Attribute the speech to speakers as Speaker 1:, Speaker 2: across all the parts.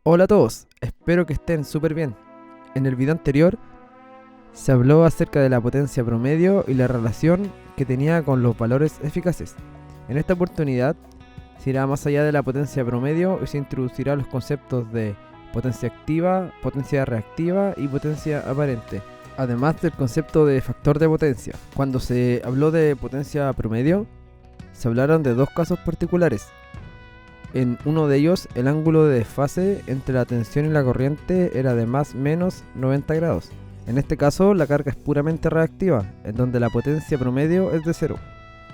Speaker 1: Hola a todos, espero que estén súper bien. En el video anterior se habló acerca de la potencia promedio y la relación que tenía con los valores eficaces. En esta oportunidad se irá más allá de la potencia promedio y se introducirá los conceptos de potencia activa, potencia reactiva y potencia aparente, además del concepto de factor de potencia. Cuando se habló de potencia promedio, se hablaron de dos casos particulares. En uno de ellos, el ángulo de desfase entre la tensión y la corriente era de más o menos 90 grados. En este caso, la carga es puramente reactiva, en donde la potencia promedio es de cero.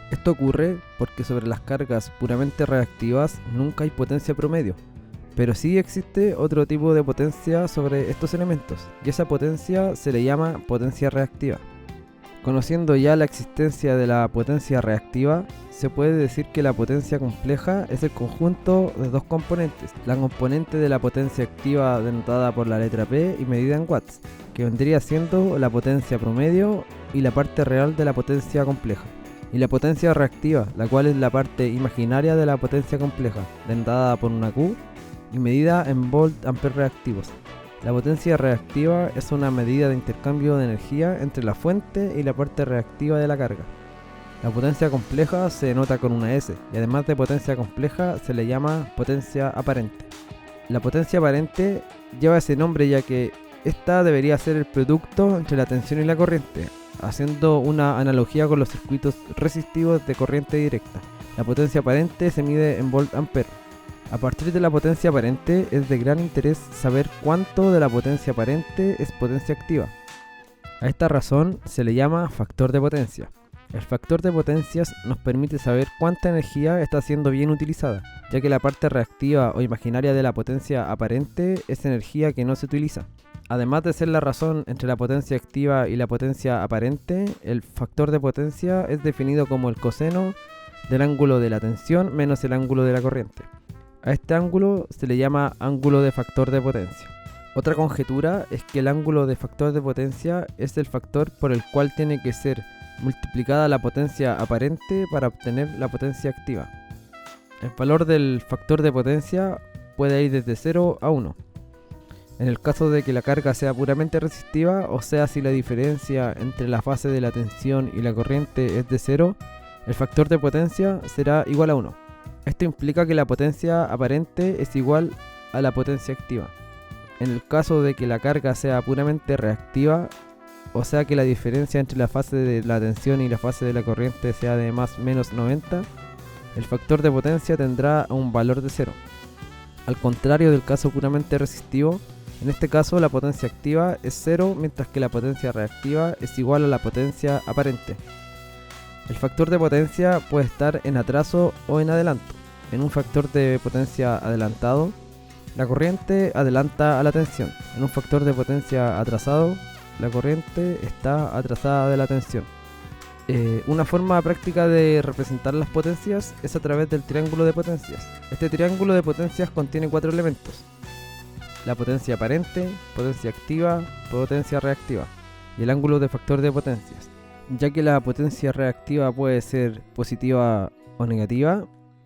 Speaker 1: Esto ocurre porque sobre las cargas puramente reactivas nunca hay potencia promedio, pero sí existe otro tipo de potencia sobre estos elementos, y esa potencia se le llama potencia reactiva. Conociendo ya la existencia de la potencia reactiva, se puede decir que la potencia compleja es el conjunto de dos componentes: la componente de la potencia activa denotada por la letra P y medida en watts, que vendría siendo la potencia promedio, y la parte real de la potencia compleja, y la potencia reactiva, la cual es la parte imaginaria de la potencia compleja, denotada por una Q y medida en volt-ampere reactivos. La potencia reactiva es una medida de intercambio de energía entre la fuente y la parte reactiva de la carga. La potencia compleja se denota con una S, y además de potencia compleja se le llama potencia aparente. La potencia aparente lleva ese nombre ya que esta debería ser el producto entre la tensión y la corriente, haciendo una analogía con los circuitos resistivos de corriente directa. La potencia aparente se mide en volt-ampere. A partir de la potencia aparente es de gran interés saber cuánto de la potencia aparente es potencia activa. A esta razón se le llama factor de potencia. El factor de potencias nos permite saber cuánta energía está siendo bien utilizada, ya que la parte reactiva o imaginaria de la potencia aparente es energía que no se utiliza. Además de ser la razón entre la potencia activa y la potencia aparente, el factor de potencia es definido como el coseno del ángulo de la tensión menos el ángulo de la corriente. A este ángulo se le llama ángulo de factor de potencia. Otra conjetura es que el ángulo de factor de potencia es el factor por el cual tiene que ser multiplicada la potencia aparente para obtener la potencia activa. El valor del factor de potencia puede ir desde 0 a 1. En el caso de que la carga sea puramente resistiva, o sea si la diferencia entre la fase de la tensión y la corriente es de 0, el factor de potencia será igual a 1. Esto implica que la potencia aparente es igual a la potencia activa. En el caso de que la carga sea puramente reactiva, o sea que la diferencia entre la fase de la tensión y la fase de la corriente sea de más o menos 90, el factor de potencia tendrá un valor de 0. Al contrario del caso puramente resistivo, en este caso la potencia activa es 0, mientras que la potencia reactiva es igual a la potencia aparente. El factor de potencia puede estar en atraso o en adelanto. En un factor de potencia adelantado, la corriente adelanta a la tensión. En un factor de potencia atrasado, la corriente está atrasada de la tensión. Una forma práctica de representar las potencias es a través del triángulo de potencias. Este triángulo de potencias contiene 4 elementos: la potencia aparente, potencia activa, potencia reactiva y el ángulo de factor de potencias. Ya que la potencia reactiva puede ser positiva o negativa,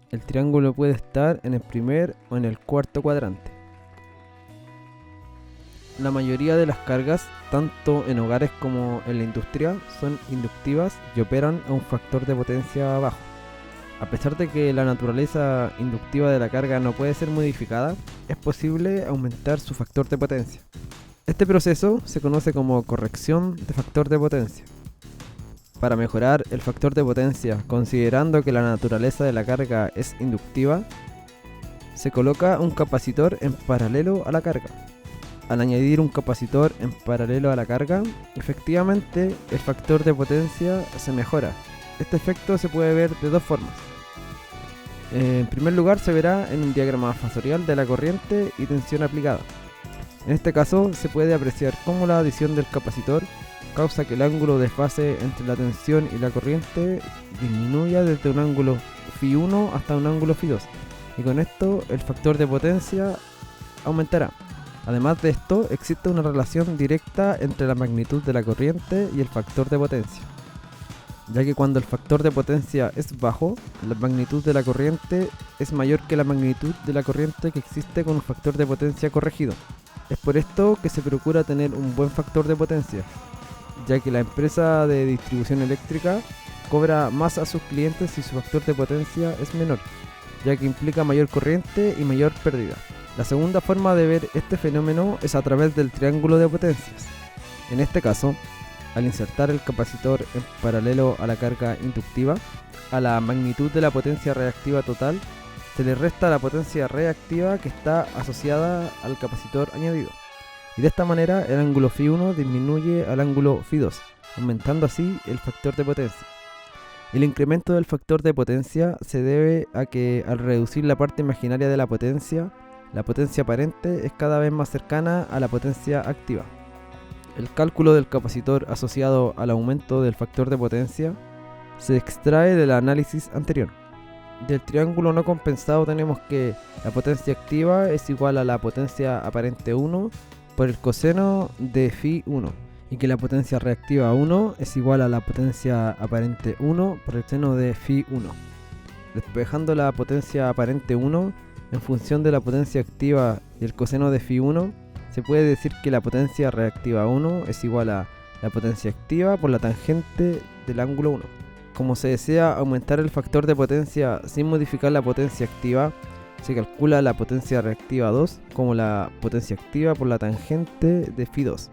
Speaker 1: el triángulo puede estar en el primer o en el cuarto cuadrante. La mayoría de las cargas, tanto en hogares como en la industria, son inductivas y operan a un factor de potencia bajo. A pesar de que la naturaleza inductiva de la carga no puede ser modificada, es posible aumentar su factor de potencia. Este proceso se conoce como corrección de factor de potencia. Para mejorar el factor de potencia, considerando que la naturaleza de la carga es inductiva, se coloca un capacitor en paralelo a la carga. Al añadir un capacitor en paralelo a la carga, efectivamente el factor de potencia se mejora. Este efecto se puede ver de dos formas. En primer lugar, se verá en un diagrama fasorial de la corriente y tensión aplicada. En este caso, se puede apreciar cómo la adición del capacitor causa que el ángulo de fase entre la tensión y la corriente disminuya desde un ángulo φ1 hasta un ángulo φ2, y con esto el factor de potencia aumentará. Además de esto, existe una relación directa entre la magnitud de la corriente y el factor de potencia. ya que cuando el factor de potencia es bajo, la magnitud de la corriente es mayor que la magnitud de la corriente que existe con un factor de potencia corregido. Es por esto que se procura tener un buen factor de potencia, ya que la empresa de distribución eléctrica cobra más a sus clientes si su factor de potencia es menor, ya que implica mayor corriente y mayor pérdida. La segunda forma de ver este fenómeno es a través del triángulo de potencias. En este caso, al insertar el capacitor en paralelo a la carga inductiva, a la magnitud de la potencia reactiva total se le resta la potencia reactiva que está asociada al capacitor añadido. Y de esta manera el ángulo φ1 disminuye al ángulo φ2, aumentando así el factor de potencia. El incremento del factor de potencia se debe a que al reducir la parte imaginaria de la potencia aparente es cada vez más cercana a la potencia activa. El cálculo del capacitor asociado al aumento del factor de potencia se extrae del análisis anterior. Del triángulo no compensado tenemos que la potencia activa es igual a la potencia aparente 1 por el coseno de φ1 y que la potencia reactiva 1 es igual a la potencia aparente 1 por el seno de φ1. Despejando la potencia aparente 1 en función de la potencia activa y el coseno de φ1, se puede decir que la potencia reactiva 1 es igual a la potencia activa por la tangente del ángulo 1. Como se desea aumentar el factor de potencia sin modificar la potencia activa, se calcula la potencia reactiva 2 como la potencia activa por la tangente de φ2.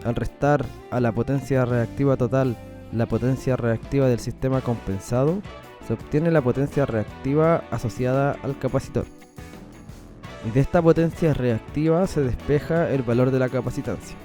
Speaker 1: Al restar a la potencia reactiva total la potencia reactiva del sistema compensado, se obtiene la potencia reactiva asociada al capacitor. Y de esta potencia reactiva se despeja el valor de la capacitancia.